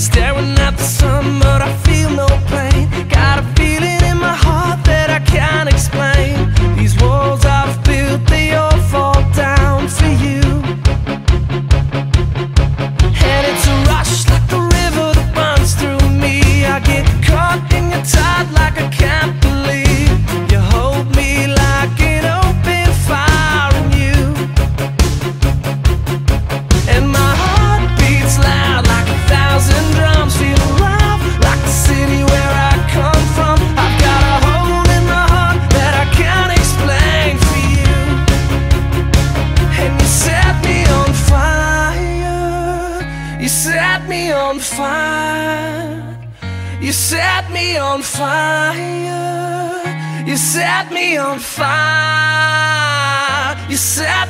staring at the sun, but I feel no pain. Got a feeling in my heart that I can't explain. These walls I've built, they all fall down for you. And it's a rush like the river that runs through me. I get caught in your tide like I can't believe you hold me like an open fire in you. And my heart beats loud like 1,000 drums. Feel alive like the city where I come from. I've got a hole in my heart that I can't explain for you. And you set me on fire. You set me on fire. You set me on fire. You set me on fire. You set